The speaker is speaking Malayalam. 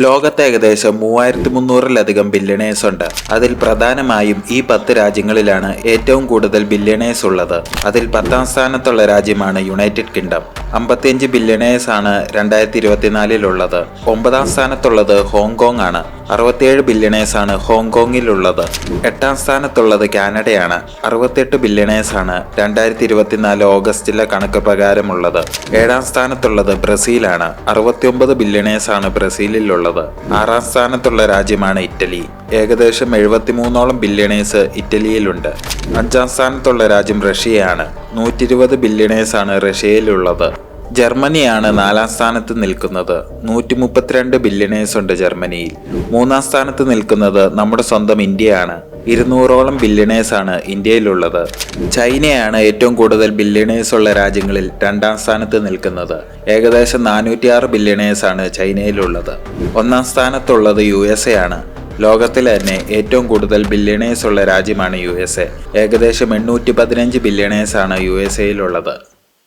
ലോകത്ത് ഏകദേശം 3300-ലധികം ബില്യണേഴ്സ് ഉണ്ട്. അതിൽ പ്രധാനമായും ഈ 10 രാജ്യങ്ങളിലാണ് ഏറ്റവും കൂടുതൽ ബില്യണേഴ്സ് ഉള്ളത്. അതിൽ 10ാം സ്ഥാനത്തുള്ള രാജ്യമാണ് യുണൈറ്റഡ് കിങ്ഡം. 55 ബില്യണേഴ്സ് ആണ് 2024 ഉള്ളത്. 9ാം സ്ഥാനത്തുള്ളത് ഹോങ്കോങ് ആണ്. 67 ബില്യണേഴ്സ് ആണ് ഹോങ്കോങ്ങിലുള്ളത്. 8ാം സ്ഥാനത്തുള്ളത് കാനഡയാണ്. 68 ബില്യണേഴ്സ് ആണ് 2024 ഓഗസ്റ്റിലെ കണക്ക് പ്രകാരമുള്ളത്. 7ാം സ്ഥാനത്തുള്ളത് ബ്രസീലാണ്. 69 ബില്യണേഴ്സ് ആണ് ബ്രസീലിലുള്ളത്. 6ാം സ്ഥാനത്തുള്ള രാജ്യമാണ് ഇറ്റലി. ഏകദേശം 73ഓളം ബില്യണേഴ്സ് ഇറ്റലിയിലുണ്ട്. 5ാം സ്ഥാനത്തുള്ള രാജ്യം റഷ്യയാണ്. 120 ബില്യണേഴ്സ് ആണ് റഷ്യയിലുള്ളത്. ജർമ്മനിയാണ് 4ാം സ്ഥാനത്ത് നിൽക്കുന്നത്. 132 ബില്യണേഴ്സ് ഉണ്ട് ജർമ്മനിയിൽ. 3ാം സ്ഥാനത്ത് നിൽക്കുന്നത് നമ്മുടെ സ്വന്തം ഇന്ത്യയാണ്. 200ഓളം ബില്യണേഴ്സ് ആണ് ഇന്ത്യയിലുള്ളത്. ചൈനയാണ് ഏറ്റവും കൂടുതൽ ബില്യണേഴ്സ് ഉള്ള രാജ്യങ്ങളിൽ 2ാം സ്ഥാനത്ത് നിൽക്കുന്നത്. ഏകദേശം 406 ബില്യണേഴ്സ് ആണ് ചൈനയിലുള്ളത്. 1ാം സ്ഥാനത്തുള്ളത് USA ആണ്. ലോകത്തിലെ തന്നെ ഏറ്റവും കൂടുതൽ ബില്യണേഴ്സ് ഉള്ള രാജ്യമാണ് USA. ഏകദേശം 815 ബില്യണേഴ്സ് ആണ് USAയിലുള്ളത്.